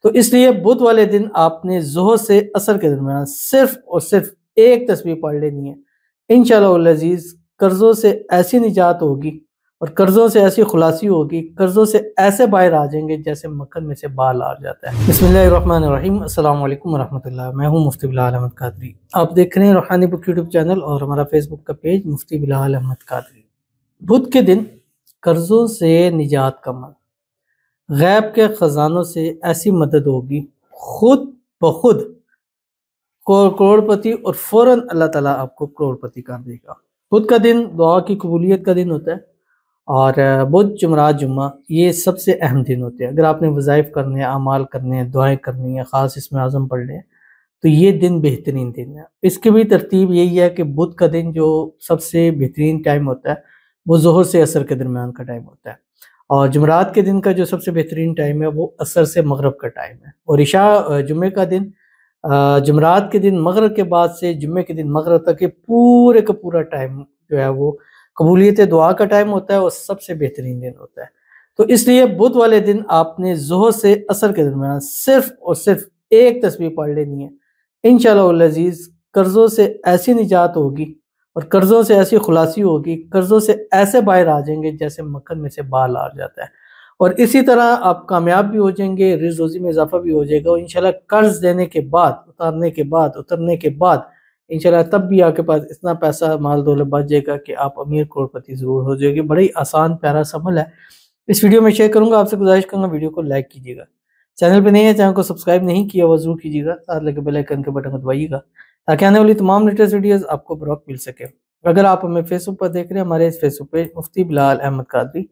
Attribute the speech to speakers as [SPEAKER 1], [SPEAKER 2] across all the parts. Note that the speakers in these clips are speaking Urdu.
[SPEAKER 1] تو اس لیے بدھ والے دن آپ نے ظہر سے عصر کے درمیان صرف اور صرف ایک تسبیح پڑھ لینی ہے۔ انشاءاللہ العزیز قرضوں سے ایسی نجات ہوگی اور قرضوں سے ایسی خلاصی ہوگی، قرضوں سے ایسے باہر آ جائیں گے جیسے مکھن میں سے بال آ جاتا ہے۔ بسم اللہ الرحمن الرحیم، السلام علیکم ورحمۃ اللہ۔ میں ہوں مفتی بلال احمد قادری، آپ دیکھ رہے ہیں روحانی بک یوٹیوب چینل اور ہمارا فیس بک کا پیج مفتی بلال احمد قادری۔ بدھ کے دن قرضوں سے نجات کا من، غیب کے خزانوں سے ایسی مدد ہوگی، خود بخود کروڑ پتی، اور فوراً اللہ تعالیٰ آپ کو کروڑ پتی کر دے گا۔ بدھ کا دن دعا کی قبولیت کا دن ہوتا ہے، اور بدھ جمعرات جمعہ یہ سب سے اہم دن ہوتے ہیں۔ اگر آپ نے وظائف کرنے ہیں، اعمال کرنے ہیں، دعائیں کرنی ہیں، خاص اسم اعظم پڑھنے ہیں، تو یہ دن بہترین دن ہے۔ اس کی بھی ترتیب یہی ہے کہ بدھ کا دن جو سب سے بہترین ٹائم ہوتا ہے وہ ظہر سے عصر کے درمیان کا ٹائم ہوتا ہے، اور جمعرات کے دن کا جو سب سے بہترین ٹائم ہے وہ عصر سے مغرب کا ٹائم ہے، اور عشاء جمعے کا دن جمعرات کے دن مغرب کے بعد سے جمعے کے دن مغرب تک کے پورے کا پورا ٹائم جو ہے وہ قبولیت دعا کا ٹائم ہوتا ہے اور سب سے بہترین دن ہوتا ہے۔ تو اس لیے بدھ والے دن آپ نے ظہر سے عصر کے درمیان صرف اور صرف ایک تسبیح پڑھ لینی ہے۔ انشاءاللہ العزیز قرضوں سے ایسی نجات ہوگی اور قرضوں سے ایسی خلاصی ہوگی، قرضوں سے ایسے باہر آ جائیں گے جیسے مکھن میں سے بال آ جاتا ہے، اور اسی طرح آپ کامیاب بھی ہو جائیں گے، رزق روزی میں اضافہ بھی ہو جائے گا، اور انشاءاللہ قرض دینے کے بعد، اترنے کے بعد انشاءاللہ تب بھی آپ کے پاس اتنا پیسہ مال دولت بچ جائے گا کہ آپ امیر کروڑ پتی ضرور ہو جائے گے۔ بڑا ہی آسان پیارا سا عمل ہے، اس ویڈیو میں شیئر کروں گا، آپ سے گزارش کروں گا ویڈیو کو لائک کیجیے گا، چینل پہ نہیں ہے چینل کو سبسکرائب نہیں کیا وہ ضرور کیجیے گا، ساتھ لگے بیل آئیکن کے بٹن کو دبائیے گا تاکہ آنے والی تمام لیٹسٹ ویڈیوز آپ کو بروقت مل سکے۔ اگر آپ ہمیں فیس بک پر دیکھ رہے ہیں، ہمارے اس فیس بک پیج مفتی بلال احمد قادری،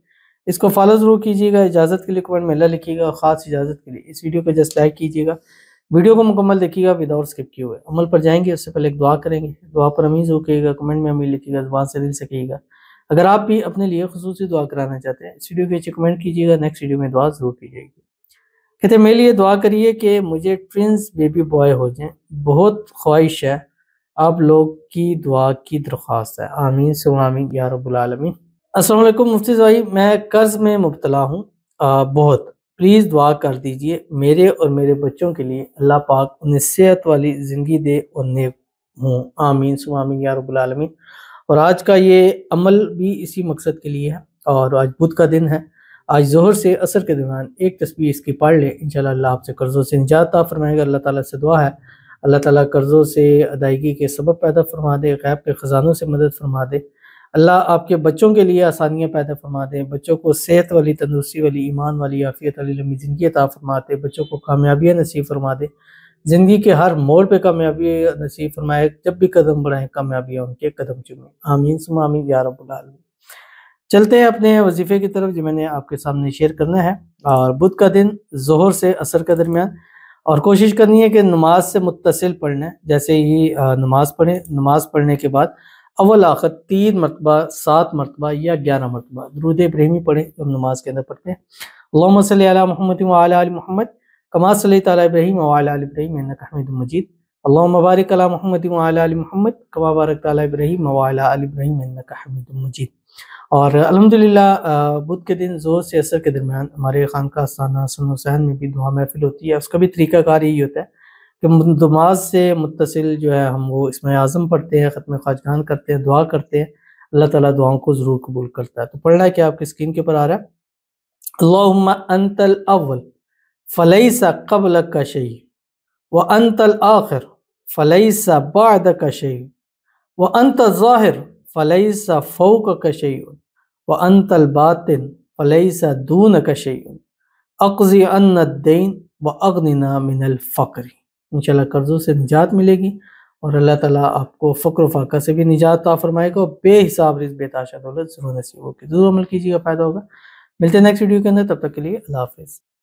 [SPEAKER 1] اس کو فالو ضرور کیجیے گا، اجازت کے لیے کمنٹ میں اللہ لکھیے گا، خاص اجازت کے لیے اس ویڈیو کو جسٹ لائک کیجیے گا، ویڈیو کو مکمل دیکھیے گا وداؤٹ اسکپ کیے ہوئے۔ عمل پر جائیں گے اس سے پہلے ایک دعا کریں گے، دعا پر امین ضرور کہیے گا، کمنٹ میں امین لکھیے گا، زبان سے دل سے کہیے گا۔ اگر آپ بھی اپنے لیے خصوصی دعا کرانا چاہتے ہیں، اس ویڈیو کے نیچے کمنٹ کیجیے گا، نیکسٹ ویڈیو میں دعا ضرور کی جائے گی۔ کہتے ہیں میرے لیے دعا کریے کہ مجھے ٹوینز بیبی بوائے ہو جائیں، بہت خواہش ہے، آپ لوگ کی دعا کی درخواست ہے، آمین ثم آمین یا رب العالمین۔ السلام علیکم مفتی بھائی، میں قرض میں مبتلا ہوں بہت، پلیز دعا کر دیجئے میرے اور میرے بچوں کے لیے، اللہ پاک انہیں صحت والی زندگی دے اور نیک ہوں، آمین ثم آمین یا رب العالمین۔ اور آج کا یہ عمل بھی اسی مقصد کے لیے ہے، اور آج بدھ کا دن ہے، آج ظہر سے عصر کے درمیان ایک تسبیح اس کی پڑھ لے، انشاءاللہ اللہ آپ سے قرضوں سے نجات عطا فرمائے گا۔ اللہ تعالیٰ سے دعا ہے اللہ تعالیٰ قرضوں سے ادائیگی کے سبب پیدا فرما دے، غیب کے خزانوں سے مدد فرما دے، اللہ آپ کے بچوں کے لیے آسانیاں پیدا فرما دے، بچوں کو صحت والی، تندرستی والی، ایمان والی، عافیت والی لمبی زندگی عطا فرما دے، بچوں کو کامیابیاں نصیب فرما دے، زندگی کے ہر موڑ پہ کامیابی نصیب فرمائے، جب بھی قدم بڑھائیں کامیابیاں ان کے قدم چومیں، آمین ثم آمین یا رب العالمین۔ چلتے ہیں اپنے وظیفے کی طرف جو میں نے آپ کے سامنے شیئر کرنا ہے، اور بدھ کا دن ظہر سے عصر کے درمیان، اور کوشش کرنی ہے کہ نماز سے متصل پڑھنا ہے، جیسے ہی نماز پڑھیں، نماز پڑھنے کے بعد اول آخر 3 مرتبہ، 7 مرتبہ یا 11 مرتبہ درود ابراہیمی پڑھیں جو ہم نماز کے اندر پڑھتے ہیں۔ اللہم صلی علی محمد وعلی آل محمد کما صلیت علی ابراہیم وعلی آل ابراہیم انک حمید مجید، اللہم بارک علی محمد وعلی آل محمد کما بارکت علی ابراہیم وعلی آل ابراہیم انک حمید مجید۔ اور الحمدللہ بدھ کے دن ظہر سے عصر کے درمیان ہمارے خانقاہ آستانہ حسن حسین میں بھی دعا محفل ہوتی ہے، اس کا بھی طریقہ کار یہی ہوتا ہے کہ نماز سے متصل جو ہے ہم وہ اسم اعظم پڑھتے ہیں، ختم خواجگان کرتے ہیں، دعا کرتے ہیں، اللہ تعالیٰ دعاؤں کو ضرور قبول کرتا ہے۔ تو پڑھنا ہے کہ آپ کی اسکرین کے اوپر آ رہا ہے، اللہم انت الاول فلیس قبلک شیء وانت الآخر فلیس بعدک شیء وانت الظاہر فلیس فوقک شیء وانت الباطن فلیس دونک شیء اقضی عنا الدین واغننا من الفقر۔ انشاءاللہ قرضوں سے نجات ملے گی، اور اللہ تعالیٰ آپ کو فقر و فاقہ سے بھی نجات عطا فرمائے گا، اور بے حساب رزق بے تحاشا دولت ضرور نصیب ہوگی۔ ضرور عمل کیجیے گا، فائدہ ہوگا۔ ملتے ہیں نیکسٹ ویڈیو کے اندر، تب تک کے لیے اللہ حافظ۔